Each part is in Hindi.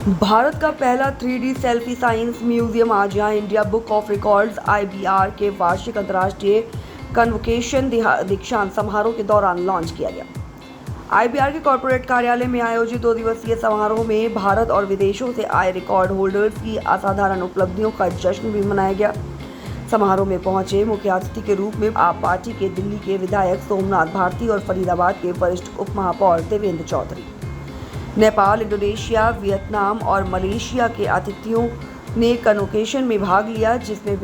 भारत का पहला 3D सेल्फी साइंस म्यूजियम आज यहाँ India book of records (IBR) के वार्षिक अंतर्राष्ट्रीय कन्वोकेशन दीक्षांत समारोह के दौरान लॉन्च किया गया। IBR के कॉर्पोरेट कार्यालय में आयोजित 2 दिवसीय समारोह में भारत और विदेशों से आए रिकॉर्ड होल्डर्स की असाधारण उपलब्धियों का जश्न भी मनाया गया। समारोह में पहुंचे मुख्य अतिथि के रूप में आप पार्टी के दिल्ली के विधायक सोमनाथ भारती और फरीदाबाद के वरिष्ठ उप महापौर देवेंद्र चौधरी। नेपाल, इंडोनेशिया, वियतनाम और मलेशिया के अतिथियों ने कन्वोकेशन में भाग लिया, जिसमें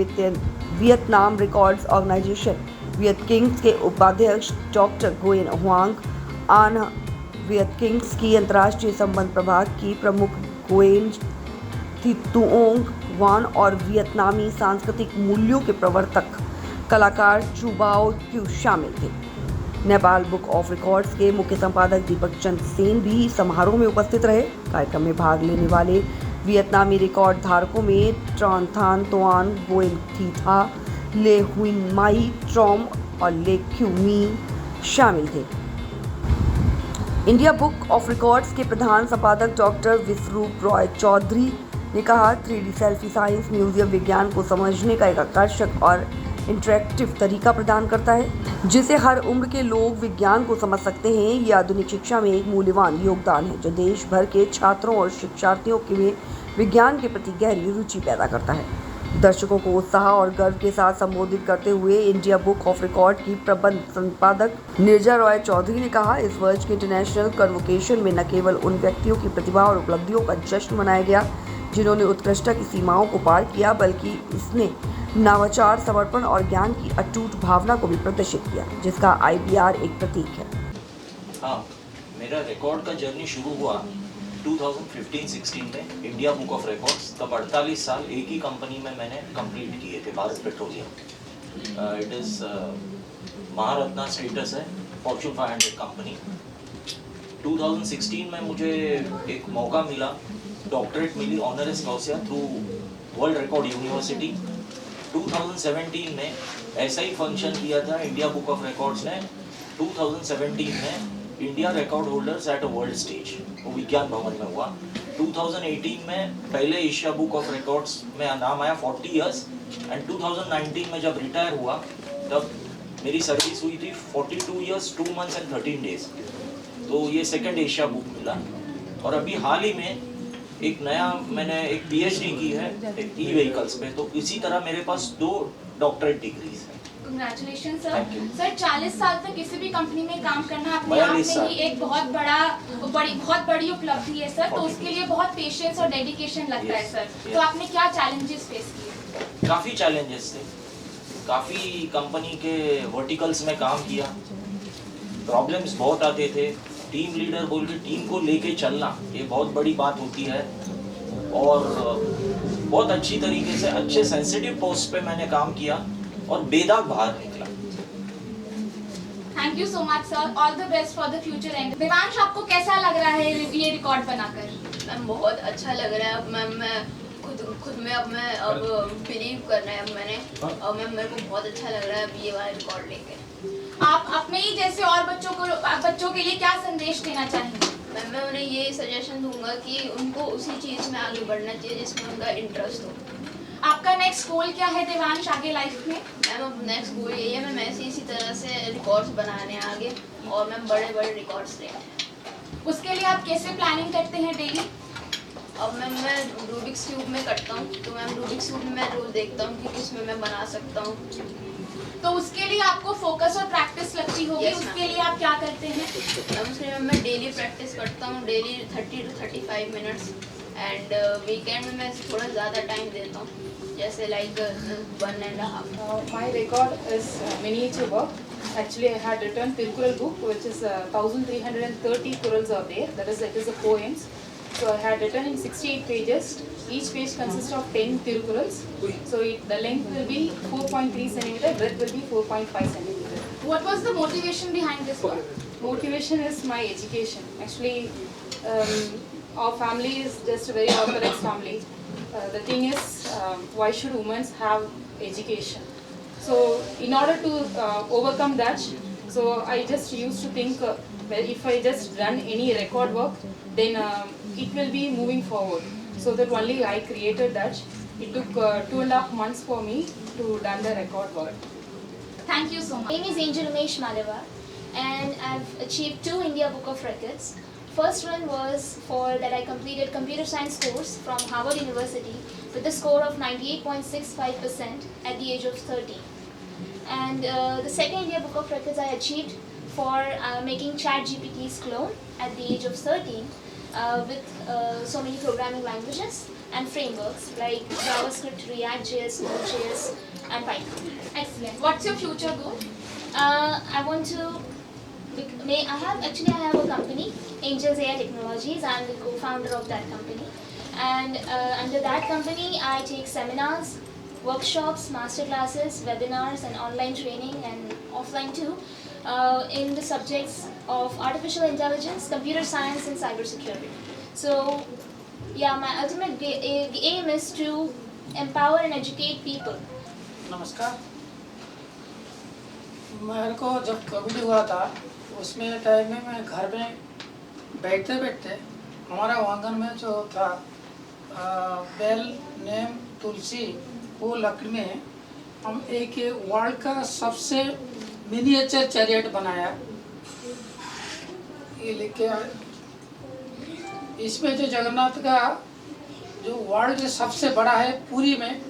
वियतनाम रिकॉर्ड्स ऑर्गेनाइजेशन वियतकिंग्स के उपाध्यक्ष डॉक्टर गुएन हुआंग, आन वियतकिंग्स की अंतर्राष्ट्रीय संबंध प्रभाग की प्रमुख गुएन थितुओंग वान और वियतनामी सांस्कृतिक मूल्यों के प्रवर्तक कलाकार चू बाओ क्यू शामिल थे। नेपाल बुक ऑफ रिकॉर्ड्स के मुख्य संपादक दीपक चंद सेन भी समारोह में उपस्थित रहे। कार्यक्रम में भाग लेने वाले वियतनामी रिकॉर्ड धारकों में ट्रॉन थान तोआन, गोएन थी था, ले हुइन माई ट्रॉम और ले क्यू मी शामिल थे। इंडिया बुक ऑफ रिकॉर्ड्स के प्रधान संपादक डॉक्टर विश्वरूप रॉय चौधरी ने कहा, 3D सेल्फी साइंस म्यूजियम विज्ञान को समझने का एक आकर्षक और इंटरैक्टिव तरीका प्रदान करता है, जिससे हर उम्र के लोग विज्ञान को समझ सकते हैं। ये आधुनिक शिक्षा में एक मूल्यवान योगदान है, जो देश भर के छात्रों और शिक्षार्थियों के में विज्ञान के प्रति गहरी रुचि पैदा करता है। दर्शकों को उत्साह और गर्व के साथ संबोधित करते हुए इंडिया बुक ऑफ रिकॉर्ड की प्रबंध संपादक नीरजा रॉय चौधरी ने कहा, इस वर्ष के इंटरनेशनल कन्वोकेशन में न केवल उन व्यक्तियों की प्रतिभा और उपलब्धियों का जश्न मनाया गया जिन्होंने उत्कृष्टता की सीमाओं को पार किया, बल्कि इसने नवाचार, समर्पण और ज्ञान की अटूट भावना को भी प्रदर्शित किया, जिसका IBR एक प्रतीक है। हाँ, मेरा रिकॉर्ड का जर्नी शुरू हुआ 2015-16 में इंडिया बुक ऑफ रिकॉर्ड्स। तब 48 साल एक ही कंपनी में मैंने कंप्लीट किए थे, Bharat Petroleum. It is Maharatna status है, फॉर्च्यून 500 कंपनी। 2016 में मुझे एक मौका मिला, डॉक्टरेट मिली honours causa through world record university. 2017 में ऐसा ही फंक्शन किया था इंडिया बुक ऑफ रिकॉर्ड्स ने। 2017 में India record holders at a world stage, वो विज्ञान भवन में हुआ। 2018 में पहले एशिया बुक ऑफ रिकॉर्ड्स में नाम आया 40 इयर्स, एंड 2019 में जब रिटायर हुआ तब मेरी सर्विस हुई थी 42 इयर्स 2 मंथ्स एंड 13 डेज। तो ये सेकंड एशिया बुक मिला। और अभी हाल ही में एक नया मैंने एक PhD की है ई-व्हीकल्स पे, तो इसी तरह मेरे पास 2 डॉक्टरेट डिग्रीज हैं। Congratulation sir. सर 40 साल तक किसी भी कंपनी में काम करना अपने आप में ही एक बहुत बड़ी उपलब्धि है सर। तो उसके लिए बहुत पेशेंस और डेडिकेशन लगता है सर। तो आपने क्या चैलेंजेस फेस किए? काफ़ी चैलेंजेस थे, काफ़ी कंपनी के वर्टिकल्स में काम किया, प्रॉब्लम्स बहुत आते थे। टीम लीडर बोल के टीम को लेके चलना ये बहुत बड़ी बात होती है, और बहुत अच्छी तरीके से अच्छे सेंसिटिव पोस्ट पे मैंने काम किया और बेदाग बाहर निकला। Thank you so much sir, all the best for the future. And Devansh, आपको कैसा लग रहा है ये रिकॉर्ड बनाकर? मैम बहुत अच्छा लग रहा है। मैम मैं खुद में अब बिलीव करना है मैंने, और मैम मेरे को बहुत अच्छा लग रहा है अब ये वाला रिकॉर्ड लेके। आप अपने ही जैसे और बच्चों के लिए क्या संदेश देना चाहेंगे? मैं उन्हें ये सजेशन दूंगा कि उनको उसी चीज़ में आगे बढ़ना चाहिए जिसमें उनका इंटरेस्ट हो। आपका नेक्स्ट गोल क्या है देवांश आगे लाइफ में? मैम अब नेक्स्ट गोल यही है, मैम ऐसे इसी तरह से रिकॉर्ड्स बनाने आगे, और मैम बड़े रिकॉर्ड्स लेने। उसके लिए आप कैसे प्लानिंग करते हैं डेली? अब मैम मैं रूबिक्स क्यूब में करता हूँ, तो मैम रूबिक्स क्यूब में मैं रोल देखता हूँ कि किसमें मैं बना सकता हूँ। तो उसके लिए आपको फोकस और प्रैक्टिस लगती होगी। उसके लिए आप क्या करते हैं? मैम उसके लिए मैं डेली प्रैक्टिस करता हूँ, daily 30 to 35 minutes, and weekend में मैं थोड़ा ज़्यादा टाइम देता हूँ, जैसे like 1.5 My record is miniature work. Actually, I had written Tirukural book, which is 1,330 kurals are there. That is, it is a poems. So I had written in 68 pages. Each page consists of 10 Tirukurals. So the length will be 4.3 centimeter, breadth will be 4.5 centimeter. What was the motivation behind this work? Motivation is my education. Actually, our family is just a very orthodox family. The thing is, why should women have education? So in order to overcome that, so I just used to think, well, if I just run any record work, then it will be moving forward. So that only I created that. It took 2.5 months for me to done the record work. Thank you so much. My name is Angel Umesh Maleva, and I've achieved 2 India Book of Records. First one was for that I completed computer science course from Harvard University with a score of 98.65% at the age of 30. And the second India Book of Records I achieved for making ChatGPT's clone at the age of 13 with so many programming languages and frameworks like JavaScript, React.js, Node.js, and Python. Excellent. What's your future goal? I want to. I have a company, Angels AI Technologies. I am the co-founder of that company, and under that company, I take seminars, workshops, master classes, webinars, and online training, and offline too, in the subjects of artificial intelligence, computer science, and cybersecurity. So, yeah, my ultimate aim is to empower and educate people. नमस्कार। मेरे को जब कोविड हुआ था उसमें टाइम में मैं घर में बैठते बैठते हमारा आंगन में जो था बेल, नीम, तुलसी, वो लकड़ी में हम एक वर्ल्ड का सबसे मिनिएचर चैरियट बनाया। ये लेके इसमें जो जगन्नाथ का जो वर्ल्ड के सबसे बड़ा है, पूरी में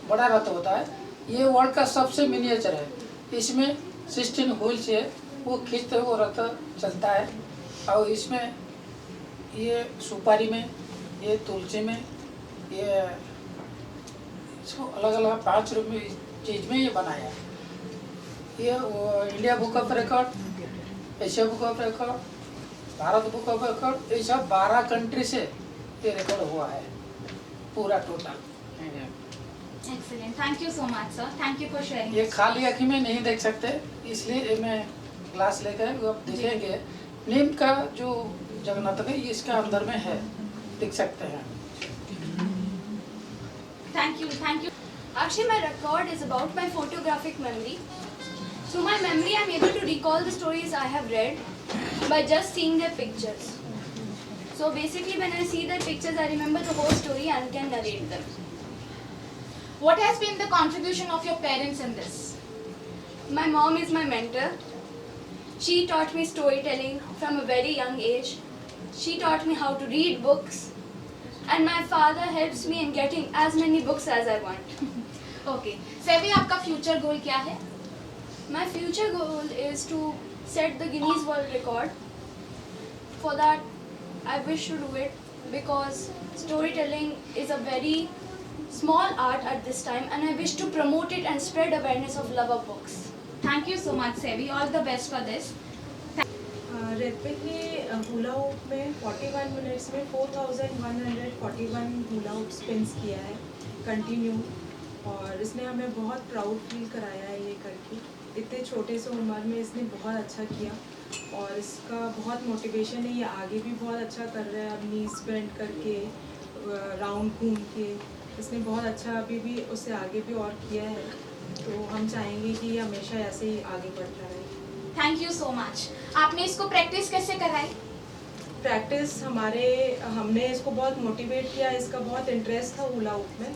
बड़ा रथ होता है, ये वर्ल्ड का सबसे मिनिएचर है। इसमें 16 व्हील्स है, वो खींचते हुए रथ चलता है। और इसमें ये सुपारी में, ये तुलसी में, ये इसको अलग अलग 5 रूप में चीज़ में ये बनाया। ये India book of record, Asia book of record, Bharat book of record, ये सब 12 कंट्री से ये रिकॉर्ड हुआ है पूरा total. Excellent. Thank you so much, sir. Thank you for sharing. ये खाली आँखी में नहीं देख सकते, इसलिए मैं ग्लास लेकर वो आप देखेंगे। नीम का जो जगन्नाथ है ये इसका अंदर में है, देख सकते हैं। Thank you. Thank you. Actually, my record is about my photographic memory. Through my memory, I'm able to recall the stories I have read by just seeing their pictures. So basically, when I see their pictures, I remember the whole story and can narrate them. What has been the contribution of your parents in this? My mom is my mentor. She taught me storytelling from a very young age. She taught me how to read books. And my father helps me in getting as many books as I want. Okay. Sevi, आपका future goal क्या है? My future goal is to set the Guinness World Record. For that, I wish to do it because storytelling is a very small art at this time, and I wish to promote it and spread awareness of love of books. Thank you so much, Sevi. All the best for this. रेडपिक ने हुला हुप में 41 मिनट्स में 4141 हुला हुप स्पिन्स किया है कंटिन्यू, और इसने हमें बहुत प्राउड फील कराया है ये करके। इतने छोटे से उम्र में इसने बहुत अच्छा किया और इसका बहुत मोटिवेशन है, ये आगे भी बहुत अच्छा कर रहा है। अब नीज बेंड करके राउंड घूम के इसने बहुत अच्छा अभी भी उससे आगे भी और किया है, तो हम चाहेंगे कि ये हमेशा ऐसे ही आगे बढ़ता रहे। Thank you so much. आपने इसको प्रैक्टिस कैसे कराई? प्रैक्टिस हमने इसको बहुत मोटिवेट किया, इसका बहुत इंटरेस्ट था हुला हुप में,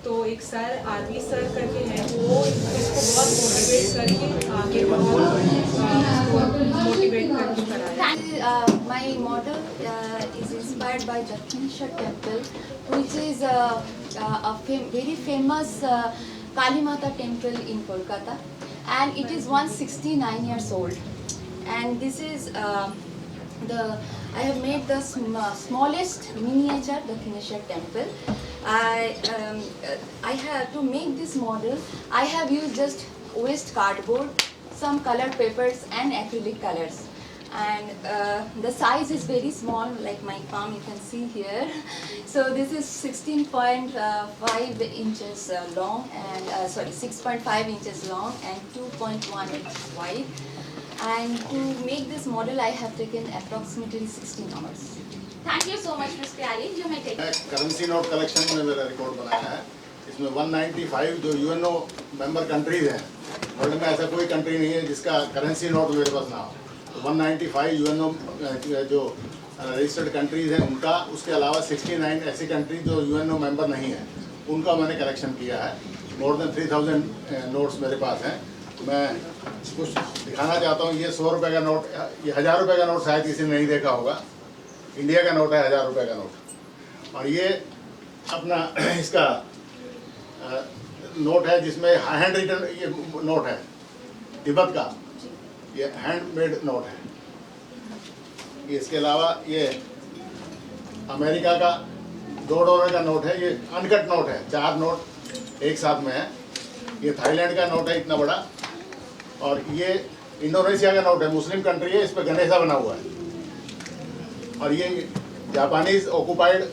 तो एक सर आरवी सर करके हैं, वो इसको बहुत मोटिवेट करके आगे बहुत मोटिवेट करके कराया। My model is inspired by Dakshineshwar temple, which is a very famous Kali Mata temple in Kolkata, and it is 169 years old. And this is I have made the smallest miniature Dakshineshwar temple. I have to make this model. I have used just waste cardboard, some colored papers, and acrylic colors. And the size is very small, like my palm you can see here. So this is 16.5 inches long, and 6.5 inches long and 2.1 inches wide. And to make this model I have taken approximately 16 hours. Thank you so much, Ms. Pyari. You may take it. Currency note collection में मेरा रिकॉर्ड बनाया है। इसमें 195 जो यूएनओ मेंबर कंट्रीज हैं, वर्ल्ड में ऐसा कोई कंट्री नहीं है जिसका करेंसी नोट मेरे पास ना हो। 195 यूएनओ जो रजिस्टर्ड कंट्रीज़ हैं उनका, उसके अलावा 69 ऐसी कंट्रीज जो यूएनओ मेंबर नहीं है उनका मैंने कलेक्शन किया है। मोर देन 3000 नोट्स मेरे पास हैं। मैं कुछ दिखाना चाहता हूँ। ये 100 रुपये का नोट, ये 1000 रुपये का नोट शायद किसी ने नहीं देखा होगा। इंडिया का नोट है, 1000 रुपये का नोट। और ये अपना इसका नोट है जिसमें हैंड रिटन ये नोट है तिब्बत का, ये हैंडमेड नोट है। इसके अलावा ये अमेरिका का $2 का नोट है, ये अनकट नोट है, 4 नोट एक साथ में है। ये थाईलैंड का नोट है इतना बड़ा। और ये इंडोनेशिया का नोट है, मुस्लिम कंट्री है, इस पर गणेशा बना हुआ है। और ये जापानीज ऑक्युपाइड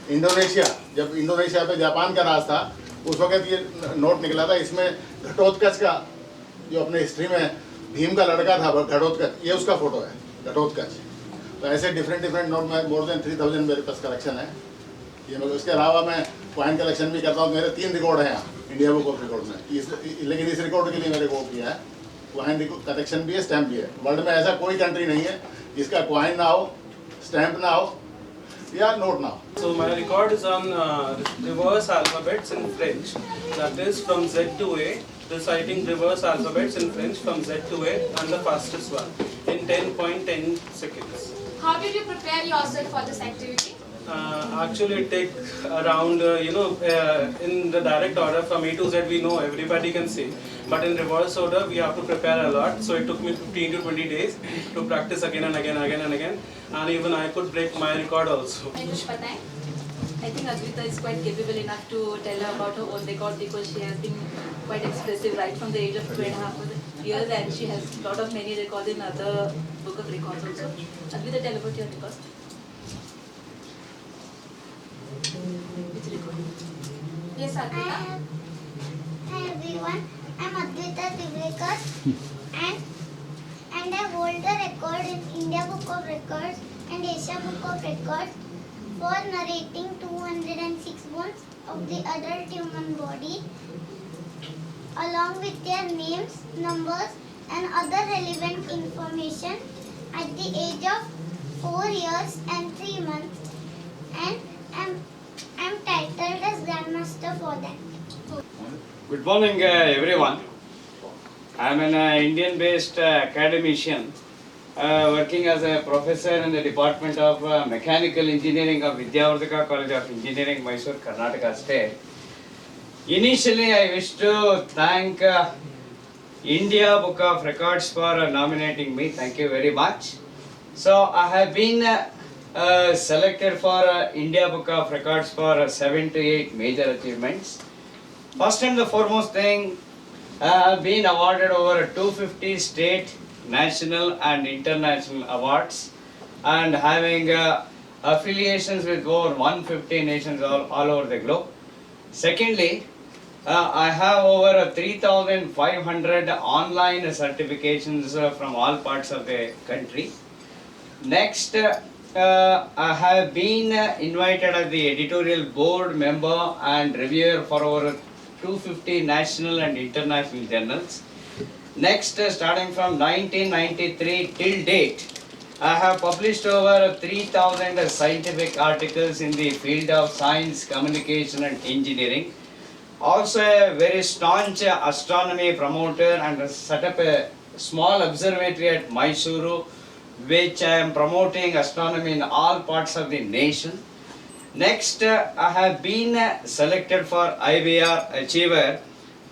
इंडोनेशिया, जब इंडोनेशिया पे जापान का राज था उस वक्त ये नोट निकला था। इसमें घटोत्कच का, जो अपने हिस्ट्री में भीम का लड़का था घटोत्कच, ये उसका फोटो है, घटोत्कच। तो ऐसे डिफरेंट नोट में मोर देन 3000 मेरे पास कलेक्शन है। ये मैं उसके अलावा मैं कॉइन कलेक्शन भी करता हूँ। मेरे 3 रिकॉर्ड हैं यहाँ इंडिया बुक ऑफ रिकॉर्ड में। लेकिन इस रिकॉर्ड के लिए मैंने वो किया है, कॉइन कलेक्शन भी है, स्टैम्प भी है। वर्ल्ड में ऐसा कोई कंट्री नहीं है जिसका कॉइन ना हो, स्टैम्प ना हो या नोट ना हो। So my record is on reverse alphabets in French. That is from Z to A, reciting reverse alphabets in French from Z to A, and the fastest one in 10.10 seconds. How did you prepare yourself for this activity? Actually, it takes around in the direct order from A to Z we know everybody can sing, but in reverse order we have to prepare a lot. So it took me 15 to 20 days to practice again and again, and even I could break my record also. कुछ बताएं? I think Advita is quite capable enough to tell about her own record because she has been quite expressive right from the age of 2.5 years, and she has lot of many records in other book of records also. Advita, tell about your record. Which record? Yes, Advita. Hi everyone, I'm Advita Tivrekar and I hold the record in India Book of Records and Asia Book of Records for narrating 206 bones of the adult human body along with their names, numbers and other relevant information at the age of 4 years and 3 months, and I'm titled as Grandmaster for that. Good morning everyone. I am an Indian-based academician working as a professor in the Department of Mechanical Engineering of Vidyavardhaka College of Engineering, Mysore, Karnataka State. Initially, I wish to thank India Book of Records for nominating me. Thank you very much. So, I have been selected for India Book of Records for 7 to 8 major achievements. First and the foremost thing, I have been awarded over 250 state, national and international awards, and having affiliations with over 150 nations all over the globe. Secondly, I have over 3,500 online certifications from all parts of the country. Next, I have been invited as the editorial board member and reviewer for over 250 national and international journals. Next, starting from 1993 till date, I have published over 3,000 scientific articles in the field of science, communication and engineering. Also a very staunch astronomy promoter, and set up a small observatory at Mysuru, which I am promoting astronomy in all parts of the nation. Next, I have been selected for IBR Achiever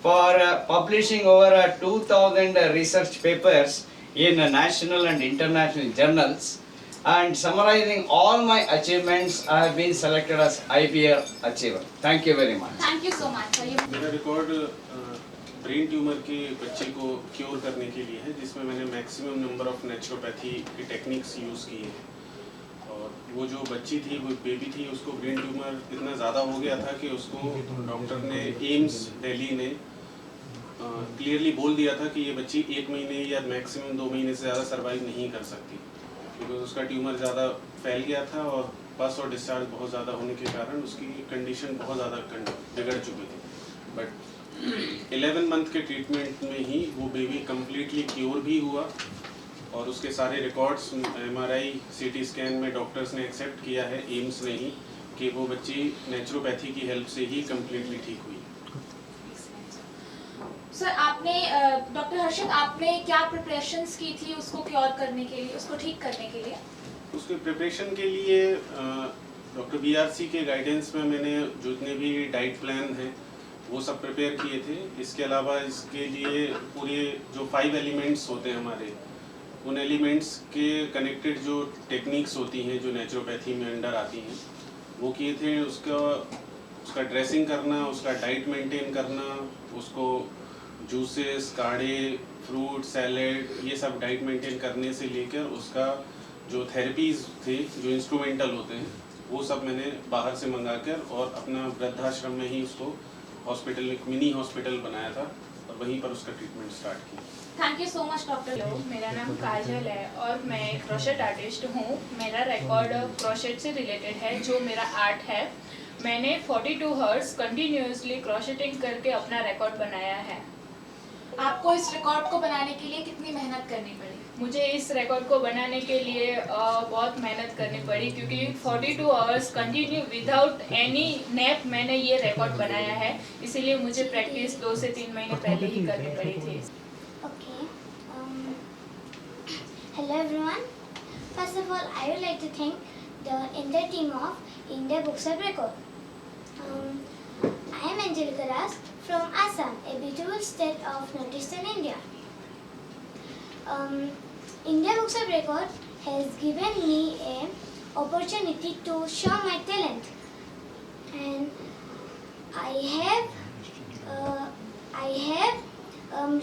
for publishing over 2,000 research papers in national and international journals, and summarizing all my achievements, I have been selected as IBR Achiever. Thank you very much. Thank you so much. मेरा रिकॉर्ड ब्रेन ट्यूमर के बच्चे को क्योर करने के लिए है, जिसमें मैंने मैक्सिमम नंबर ऑफ नेचुरोपैथी की टेक्निक्स यूज़ की है। और वो जो बच्ची थी, वो बेबी थी, उसको ब्रेन ट्यूमर इतना ज़्यादा हो गया था कि उसको डॉक्टर ने, एम्स दिल्ली ने क्लियरली बोल दिया था कि ये बच्ची 1 महीने या मैक्सिमम 2 महीने से ज़्यादा सर्वाइव नहीं कर सकती, क्योंकि उसका ट्यूमर ज़्यादा फैल गया था और बस और डिस्चार्ज बहुत ज़्यादा होने के कारण उसकी कंडीशन बहुत ज़्यादा बिगड़ चुकी थी। बट 11 मंथ के ट्रीटमेंट में ही वो बेबी कम्प्लीटली क्योर भी हुआ और उसके सारे रिकॉर्ड्स MRI CT स्कैन में डॉक्टर्स ने एक्सेप्ट किया है, एम्स ने ही, कि वो बच्ची नेचुरोपैथी की हेल्प से ही कम्प्लीटली ठीक हुई। सर आपने डॉक्टर हर्षित आपने क्या प्रिपरेशंस की थी उसको क्योर करने के लिए, उसको ठीक करने के लिए? उसके प्रिपरेशन के लिए डॉक्टर BRC के गाइडेंस में मैंने जितने भी डाइट प्लान हैं वो सब प्रिपेयर किए थे। इसके अलावा इसके लिए पूरे जो 5 एलिमेंट्स होते हैं हमारे, उन एलिमेंट्स के कनेक्टेड जो टेक्निक्स होती हैं जो नेचुरोपैथी में अंडर आती हैं वो किए थे। उसका ड्रेसिंग करना, उसका डाइट मेंटेन करना, उसको जूसेस, काढ़े, फ्रूट, सैलेड, ये सब डाइट मेंटेन करने से लेकर उसका जो थेरेपीज़ थे, जो इंस्ट्रूमेंटल होते हैं, वो सब मैंने बाहर से मंगा कर और अपना वृद्धाश्रम में ही उसको हॉस्पिटल, एक मिनी हॉस्पिटल बनाया था और वहीं पर उसका ट्रीटमेंट स्टार्ट किया। Thank you so much doctor. Hello, मेरा नाम काजल है और मैं एक क्रोशेट आर्टिस्ट हूँ। मेरा रिकॉर्ड क्रोशेट से रिलेटेड है, जो मेरा आर्ट है। मैंने 42 हर्ट्ज कंटिन्यूसली क्रोशेटिंग करके अपना रिकॉर्ड बनाया है। आपको इस रिकॉर्ड को बनाने के लिए कितनी मेहनत करनी पड़ी? मुझे इस रिकॉर्ड को बनाने के लिए बहुत मेहनत करनी पड़ी, क्योंकि 42 hours continue without any nap मैंने ये रिकॉर्ड बनाया है। इसीलिए मुझे प्रैक्टिस 2 से 3 महीने पहले ही करनी पड़ी थी। Okay. Hello everyone. First of all, I would like to thank the entire team of India Books of Record. I am Angelica Ras from Assam, a beautiful state of northeastern India. India Books of Record has given me an opportunity to show my talent, and I have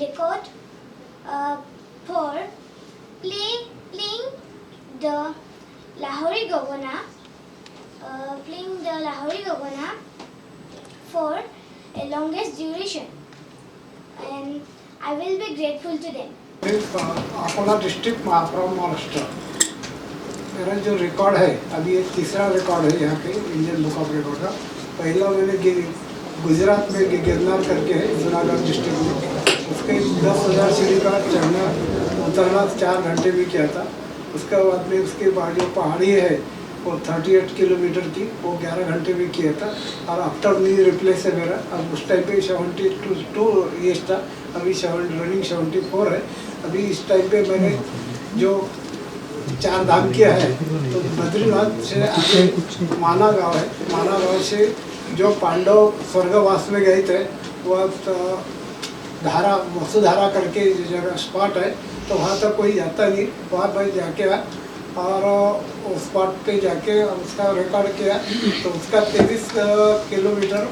record for playing the Lahori Gogona, for a longest duration, and I will be grateful to them. Akola district from Maharashtra. मेरा जो रिकॉर्ड है अभी ये तीसरा रिकॉर्ड है यहाँ पे इंडियन बुक ऑफ रिकॉर्ड का। पहला मैंने गुजरात में गिरनार करके है, जूनागढ़ डिस्ट्रिक्ट में, उसके 10,000 सीढ़ी का चढ़ना उतरना 4 घंटे में किया था। उसके बाद में उसके बाद जो पहाड़ी है वो 38 किलोमीटर की, वो 11 घंटे में किया था। और आफ्टर नी रिप्लेस है मेरा। अब उस टाइम पे 72 ईयर्स था, अभी रनिंग 74 है। अभी इस टाइम पे मैंने जो 4 धाम किया है, तो बद्रीनाथ से आगे माना गाँव है, माना गाँव से जो पांडव स्वर्गवास में गए थे वह धारा वसुधारा करके जो जगह स्पॉट है, तो वहाँ तक कोई जाता नहीं। वहाँ पर जाके और उस स्पॉट पे जाके उसका रिकॉर्ड किया, तो उसका 23 किलोमीटर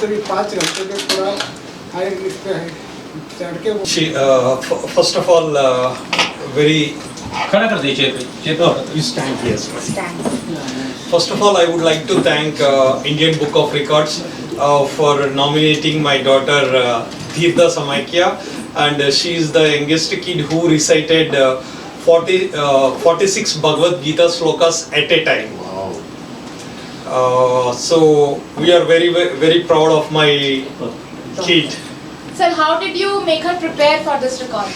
करीब 5 घंटे में पूरा हाई इस पे है चढ़ के। फर्स्ट ऑफ ऑल very खड़ा कर दीजिए you stand yes first of all I would like to thank Indian Book of Records for nominating my daughter Tirtha Samaikya, and she is the youngest kid who recited 46 Bhagavad Gita slokas at a time. So we are very proud of my kid. Sir, how did you make her prepare for this record?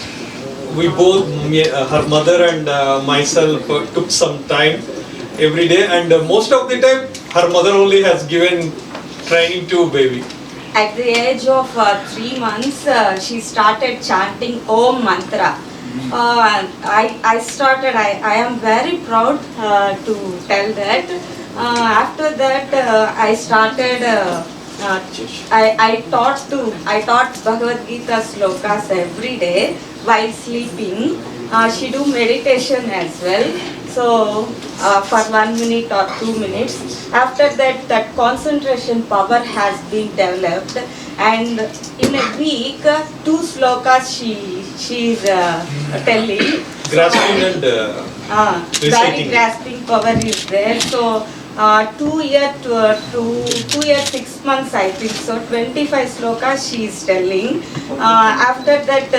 We both, her mother and myself, took some time every day, and most of the time her mother only has given training to baby. At the age of 3 months, she started chanting Om Mantra. I am very proud to tell that. After that, I started. I taught Bhagavad Gita slokas every day while sleeping. She do meditation as well. So for 1 minute or 2 minutes. After that, that concentration power has been developed, and in a week, 2 slokas she is telling. Grasping and very grasping power is there. So 2 years 6 months I think so, 25 slokas she is telling. After that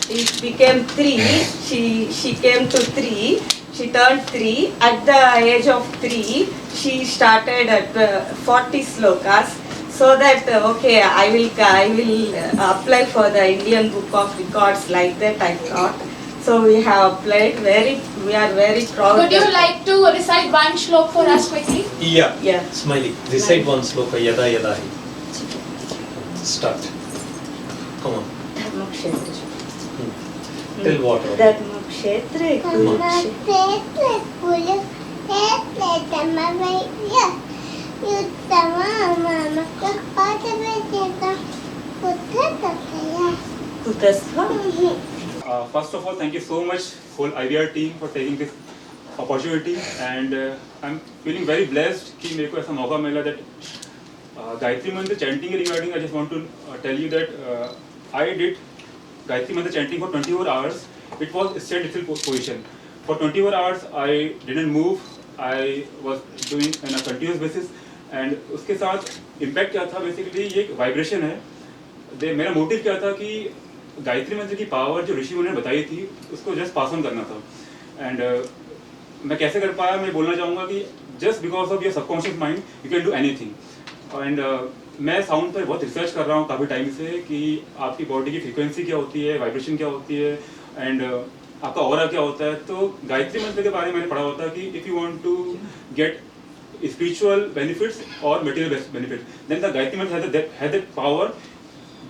it became 3. She came to 3. She turned 3. At the age of 3 she started at 40 slokas. So that okay, I will apply for the Indian Book of Records, like that I thought. So we have applied. We are very proud. Would you that- like to recite one shlok for us quickly? Yeah. Yeah. Smiley. Recite one sloka. Yada yada hi. Start. Come on. Dharmakshetra. Till what? Dharmakshetra. First of all, thank you so much whole IBR team for taking this opportunity, and I'm feeling very blessed कि मेरे को ऐसा मौका मिला that गायत्री मंत्र chanting regarding. I just want to tell you that I did Gayatri मंत्र chanting for 24 hours. It was stand still position. For 24 hours I didn't move. I was doing on a continuous basis, and उसके साथ impact क्या था basically ये vibration है. मेरा मोटिव क्या था कि गायत्री मंत्र की पावर जो ऋषि मुनि ने बताई थी उसको जस्ट पास ऑन करना था. एंड मैं कैसे कर पाया, मैं बोलना चाहूँगा कि just because of your subconscious mind you can do anything. And मैं साउंड पर बहुत रिसर्च कर रहा हूँ काफ़ी टाइम से कि आपकी बॉडी की फ्रीक्वेंसी क्या होती है, वाइब्रेशन क्या होती है, एंड आपका ऑरा क्या होता है. तो गायत्री मंत्र के बारे में मैंने पढ़ा होता है कि if you want to get spiritual benefits or material benefits, then the Gayatri Mantra has that power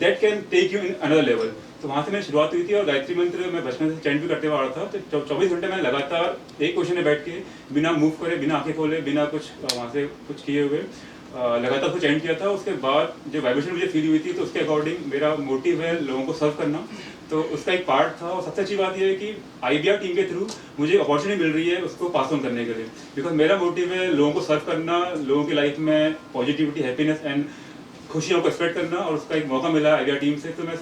that can take you in another level. तो वहाँ से मेरी शुरुआत हुई थी, और गायत्री मंत्र मैं बचपन से चैंट भी करते हुआ आ रहा था. तो 24 घंटे मैंने लगातार एक पोजीशन में बैठ के बिना मूव करे, बिना आंखें खोले, बिना कुछ वहाँ से कुछ किए हुए लगातार उसको चैंट किया था. उसके बाद जो वाइब्रेशन मुझे फील हुई थी तो उसके अकॉर्डिंग मेरा मोटिव है लोगों को सर्व करना, तो उसका एक पार्ट था. और सबसे अच्छी बात यह है कि IBR टीम के थ्रू मुझे अपॉर्चुनिटी मिल रही है उसको पास ऑन करने के लिए, बिकॉज मेरा मोटिव है लोगों को सर्व करना, लोगों की लाइफ में पॉजिटिविटी, हैप्पीनेस एंड खुशियों को एक्सपेक्ट करना, और उसका एक मौका मिला IBR टीम से. तो मैं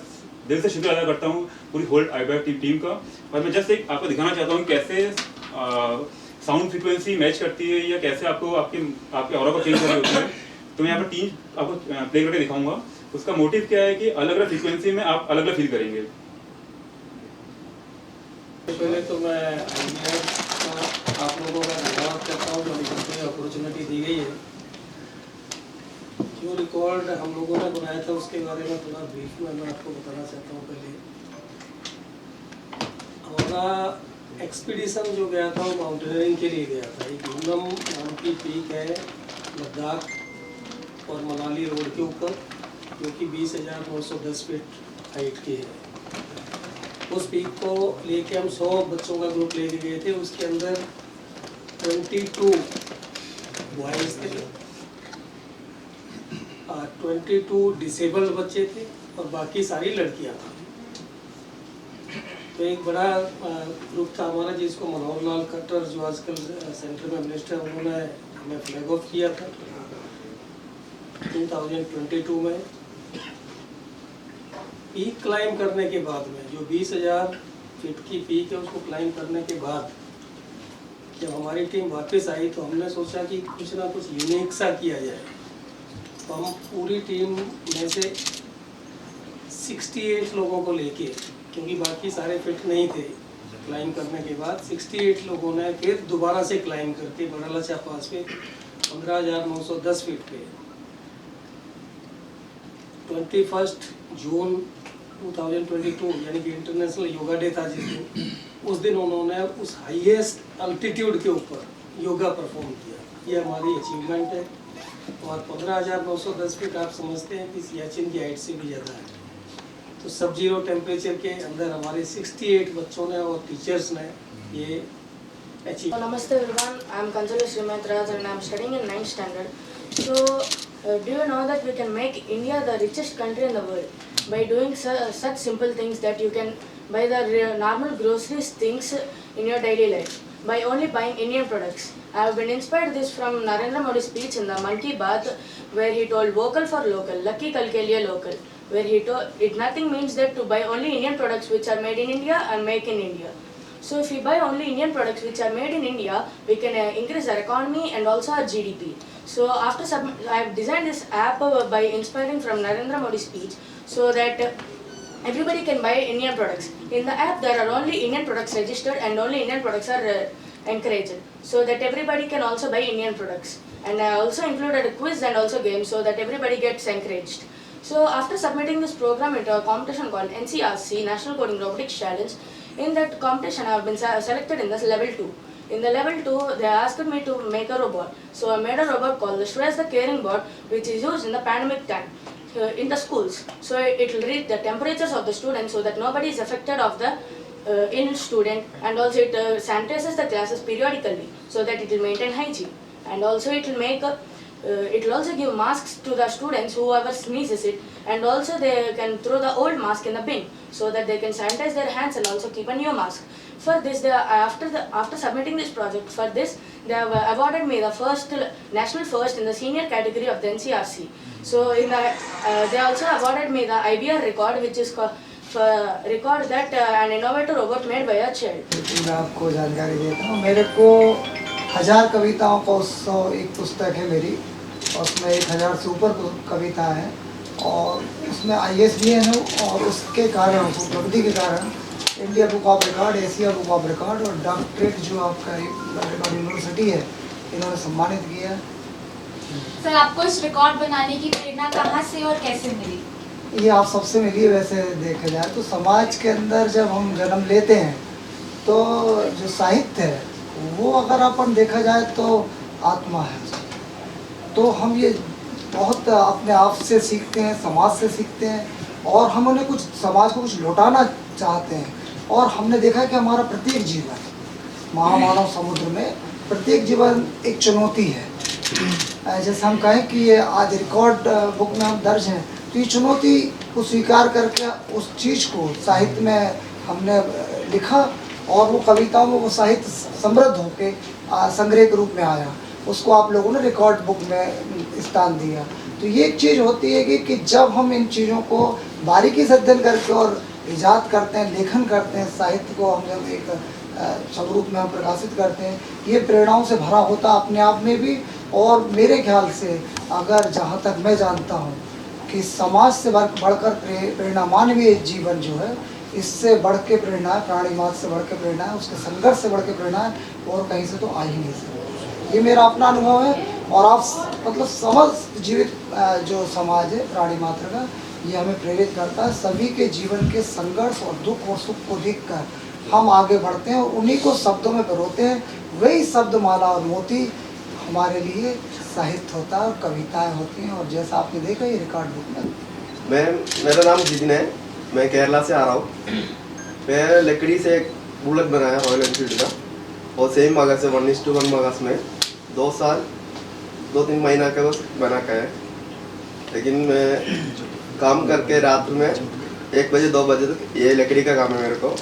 दिल से शुक्रिया अदा करता हूँ पूरी होल IBR टीम का. और मैं जस्ट एक आपको दिखाना चाहता हूँ कैसे साउंड फ्रीक्वेंसी मैच करती है या कैसे आपको आपके ऑरा को चेंज करनी होती है. तो मैं यहाँ पर 3 आपको प्ले करके दिखाऊंगा. उसका मोटिव क्या है कि अलग अलग फ्रीक्वेंसी में आप अलग अलग फील करेंगे. पहले तो मैं IBR का आप लोगों का धन्यवाद करता हूँ जो मुझे अपॉर्चुनिटी दी गई है. जो रिकॉर्ड हम लोगों ने बनाया था उसके बारे में थोड़ा ब्रीफ में मैं आपको बताना चाहता हूँ. पहले हमारा एक्सपीडिशन जो गया था वो माउंटेनियरिंग के लिए गया था. एक यूनम नाम की पीक है लद्दाख और मनाली रोड के ऊपर, जो कि 20,910 फीट हाइट की है. उस पीक को लेके हम 100 बच्चों का ग्रुप लेके गए थे. उसके अंदर 22 बॉयज़ थे, 22 डिसेबल्ड बच्चे थे और बाकी सारी लड़कियां थी. तो एक बड़ा ग्रुप था हमारा जिसको मनोहर लाल खट्टर जो आजकल सेंटर में मिनिस्टर, उन्होंने हमें फ्लैग ऑफ किया था 2022 में. पीक क्लाइम करने के बाद में जो 20,000 फीट की पीक है उसको क्लाइम करने के बाद जब हमारी टीम वापस आई तो हमने सोचा कि कुछ ना कुछ यूनिक सा किया जाए. तो हम पूरी टीम में से 68 लोगों को लेके, क्योंकि बाकी सारे फिट नहीं थे, क्लाइम करने के बाद 68 लोगों ने फिर दोबारा से क्लाइम करके बड़ा लचा पास पे 15,910 फीट पे 21 जून 2022 यानी कि इंटरनेशनल योगा डे था जिस दिन, उस दिन उन्होंने उस हाईएस्ट अल्टीट्यूड के ऊपर योगा परफॉर्म किया. ये हमारी अचीवमेंट है. और 15,910 फीट आप समझते हैं कि सियाचिन की हाइट से भी ज़्यादा है. तो सब जीरो टेम्परेचर के अंदर हमारे 68 बच्चों ने और टीचर्स ने ये achieve. Namaste everyone, I am Kanjala Srimatraj and I am studying in 9th standard. So, do you know that we can make India the richest country in the world by doing such simple things that you can buy the normal groceries things in your daily life by only buying Indian products. I have been inspired this from Narendra Modi's speech in the Mann Ki Baat where he told vocal for local, lucky kal ke liye local, where he told it nothing means that to buy only Indian products which are made in India and make in India. So if we buy only Indian products which are made in India, we can increase our economy and also our GDP. So after I have designed this app by inspiring from Narendra Modi's speech so that everybody can buy Indian products. In the app there are only Indian products registered and only Indian products are encouraged so that everybody can also buy Indian products. And I also included a quiz and also games so that everybody gets encouraged. So after submitting this program into a competition called NCRC National Coding Robotics Challenge, In that competition, I have been selected in this level 2. In the level 2, they asked me to make a robot. So I made a robot called the Shreyas the Caring Bot, which is used in the pandemic time in the schools. So it will read the temperatures of the students so that nobody is affected of the ill student, and also it sanitizes the classes periodically so that it will maintain hygiene. And also it will make it will also give masks to the students whoever sneezes it, and also they can throw the old mask in the bin so that they can sanitize their hands and also keep a new mask. For this, after submitting this project, for this they have awarded me the national first in the senior category of the NCRC. So in the they also awarded me the IBR record, which is record that an innovator robot made by a child. मैं आपको जानकारी देता हूँ। मेरे को 1000 कविताओं का उत्सव एक पुस्तक है मेरी, और उसमें 1000 से ऊपर कविता है, और उसमें ISBN है, और उसके कारण उपलब्धि के कारण India book of record, Asia book of record और डॉक्टरेट जो आपका यूनिवर्सिटी है, इन्होंने सम्मानित किया। सर, आपको इस रिकॉर्ड बनाने की प्रेरणा कहाँ से और कैसे मिली? ये आप सबसे मिली। वैसे देखा जाए तो समाज के अंदर जब हम जन्म लेते हैं तो जो साहित्य है वो अगर अपन देखा जाए तो आत्मा है, तो हम ये बहुत अपने आप से सीखते हैं, समाज से सीखते हैं, और हम उन्हें कुछ समाज को कुछ लौटाना चाहते हैं। और हमने देखा है कि हमारा प्रत्येक जीवन महामानव समुद्र में प्रत्येक जीवन एक चुनौती है। जैसे हम कहें कि ये आज रिकॉर्ड बुक में हम दर्ज हैं, तो ये चुनौती को स्वीकार करके उस चीज़ को साहित्य में हमने लिखा, और वो कविताओं में वो साहित्य समृद्ध होके संग्रह के रूप में आया। उसको आप लोगों ने रिकॉर्ड बुक में स्थान दिया। तो ये एक चीज़ होती है कि जब हम इन चीज़ों को बारीकी से अध्ययन करके और इजाद करते हैं, लेखन करते हैं, साहित्य को हम जब एक स्वरूप में हम प्रकाशित करते हैं, ये प्रेरणाओं से भरा होता अपने आप में भी। और मेरे ख्याल से अगर जहाँ तक मैं जानता हूँ कि समाज से बढ़कर प्रेरणा मानवीय जीवन जो है, इससे बढ़ के प्रेरणा है, प्राणी मात्र से बढ़ के प्रेरणा है, उसके संघर्ष से बढ़ के प्रेरणा है, और कहीं से तो आ ही नहीं सकती। ये मेरा अपना अनुभव है। और आप मतलब समस्त जीवित जो समाज है प्राणी मात्र का, ये हमें प्रेरित करता है। सभी के जीवन के संघर्ष और दुख और सुख को देखकर हम आगे बढ़ते हैं और उन्हीं को शब्दों में पिरोते हैं। वही शब्दमाला और मोती हमारे लिए साहित्य होता है और कविताएं होती हैं। और जैसा आपने देखा ये रिकॉर्ड बुक में। मेरा नाम जितिन है, मैं केरला से आ रहा हूँ। मैं लकड़ी से एक बुलेट बनाया रॉयल एनफील्ड का, और सेम मगज़ से 1:1 मगज़ में 2 साल 2-3 महीना का बस बना का है। लेकिन मैं काम करके रात में 1 बजे 2 बजे तक, ये लकड़ी का काम है मेरे को।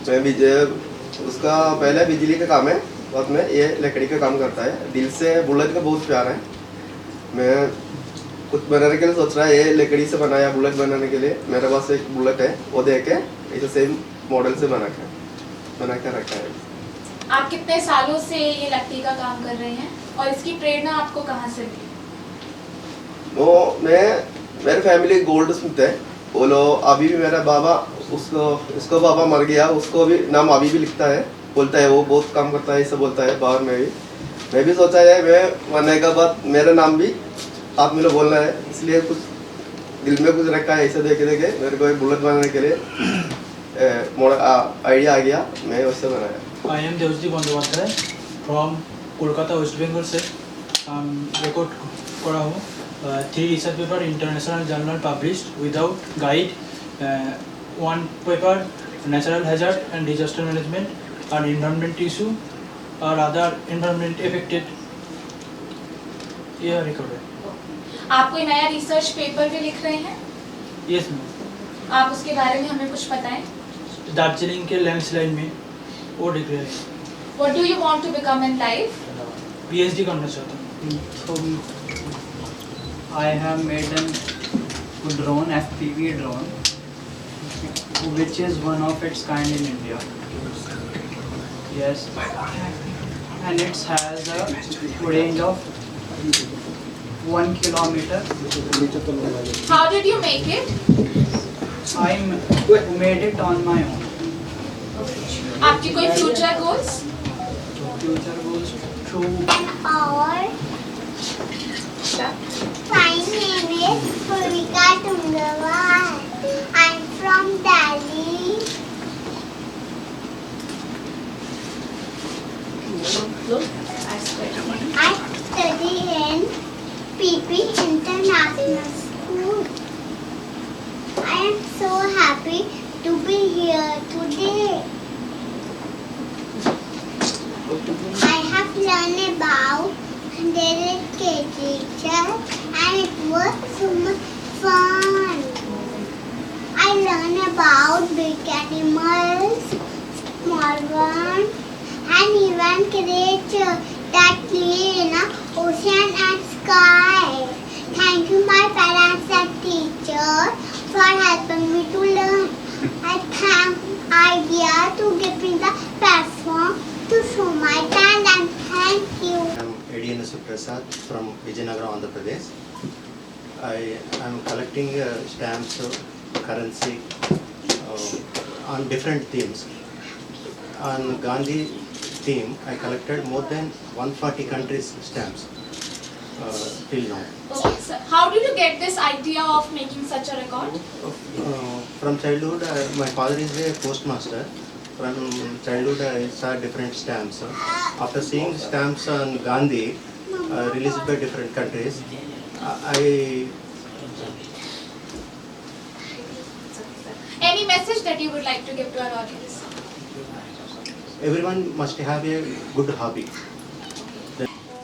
मैं उसका पहले बिजली का काम है, और मैं ये लकड़ी का काम करता है। दिल से बुलेट का बहुत प्यार है। मैं कुछ बनाने के लिए सोच रहा है, ये लकड़ी से बनाया बुलेट बनाने के लिए मेरे पास एक बुलेट है, वो दे के इसे सेम मॉडल से बना के रखा है। आप कितने सालों से ये लकड़ी का काम कर रहे हैं और इसकी प्रेरणा आपको कहाँ से मिली? वो मेरे फैमिली गोल्ड स्मिथ है। वो लोग अभी भी मेरा बाबा, उसको बाबा मर गया, उसको भी नाम अभी भी लिखता है, बोलता है, वो बहुत काम करता है, ऐसा बोलता है बाहर में भी। मैं भी सोचा है मैं मरने के बाद मेरा नाम भी आप मेरे बोलना है, इसलिए कुछ दिल में कुछ रखा है। ऐसे देखे मेरे को एक बुलेट बनाने के लिए आइडिया आ गया, मैं वैसे बनाया। I am Devjit Bandopadhyay from Kolkata West Bengal से रिकॉर्ड करा हूँ 3 research paper international journal published without guide, 1 paper natural hazard and disaster management और एनवायरनमेंट इशू और अदर एनवायरनमेंट अफेक्टेड, ये रिकॉर्ड है। आप कोई नया रिसर्च पेपर भी लिख रहे हैं? Yes ma'am. आप उसके बारे में हमें कुछ बताएं। दार्जिलिंग के लैंडस्लाइड में वो लिख रहे हैं। What do you want to become in life? PhD करना चाहता हूँ। So I have made a drone, FPV drone, which is one of its kind in India. Yes, and it has a range of 1 kilometer. How did you make it? I made it on my own. आपकी कोई future goals? Future goals to Our my name is Purika Tungawar. I'm from Delhi. I study in PP International School. I am so happy to be here today. I have learned about direct literature and it was so much fun. I learned about big animals, small ones, and even creatures that live in the ocean and sky. Thank you my parents and teachers for helping me to learn. I thank IDEA to give me the platform to show my talent. Thank you. I am ADN Suprasad from Vijayanagara, Andhra Pradesh. I am collecting stamps, currency on different themes. On Gandhi theme, I collected more than 140 countries stamps till now. Okay, sir. How did you get this idea of making such a record? From childhood, my father is a postmaster. From childhood, I saw different stamps. After seeing stamps on Gandhi released by different countries, Any message that you would like to give to our audience? everyone must have a good hobby.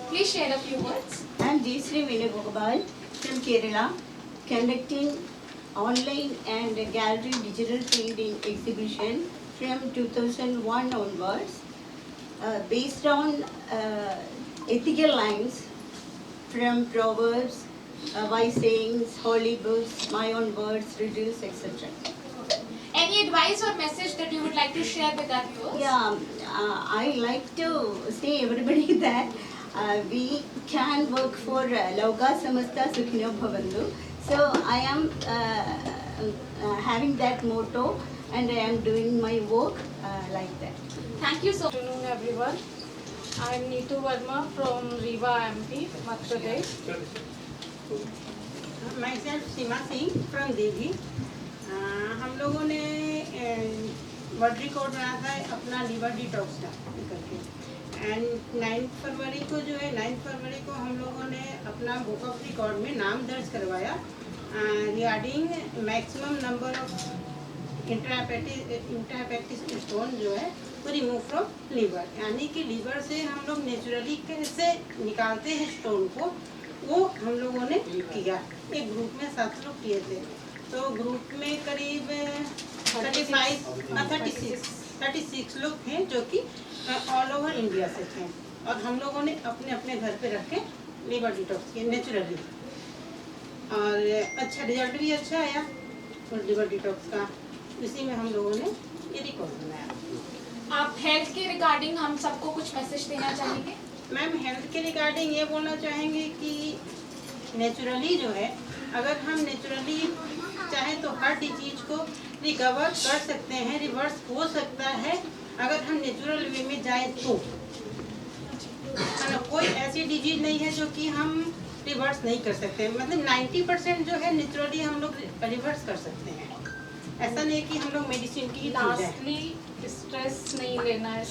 Please share a few words. I am Jisri Venugopal from Kerala, conducting online and gallery digital printing exhibition from 2001 onwards, based on ethical lines from proverbs, wise sayings, holy books, my own words, riddles, etc. Any advice or message that you would like to share with our viewers? Yeah, I like to say everybody that we can work for Lauka Samasta Sukhino Bhavantu. So I am having that motto and I am doing my work like that. Thank you so much. Good afternoon everyone. I am Neetu Verma from Rewa MP, Madhya Pradesh. Myself Seema Singh from Delhi. हम लोगों ने वर्ल्ड रिकॉर्ड बनाया था अपना लिवर डिटॉक्स का करके एंड 9 फरवरी को जो है 9 फरवरी को हम लोगों ने अपना बुक ऑफ रिकॉर्ड में नाम दर्ज करवाया regarding maximum number of intrahepatic stone जो है वो रिमूव फ्रॉम लीवर, यानी कि लीवर से हम लोग नेचुरली कैसे निकालते हैं स्टोन को, वो हम लोगों ने किया। एक ग्रुप में 7 लोग किए थे, तो ग्रुप में करीब 36 लोग थे जो कि ऑल ओवर इंडिया से थे और हम लोगों ने अपने अपने घर पे रख के लीवर डिटॉक्स किया नेचुरली और अच्छा रिजल्ट भी अच्छा आया और लीवर डिटॉक्स का, इसी में हम लोगों ने ये रिकॉर्ड बनाया। आप हेल्थ के रिगार्डिंग हम सबको कुछ मैसेज देना चाहेंगे? मैम हेल्थ के रिगार्डिंग ये बोलना चाहेंगे कि नेचुरली जो है अगर हम नेचुरली चाहे तो हर डिजीज को रिकवर कर सकते हैं, रिवर्स हो सकता है अगर हम नेचुरल वे में जाए तो। कोई ऐसी डिजीज नहीं है जो कि हम रिवर्स नहीं कर सकते, मतलब 90% जो है नेचुरली हम लोग रिवर्स कर सकते हैं। ऐसा नहीं कि हम लोग मेडिसिन की लास्टली स्ट्रेस नहीं लेना है।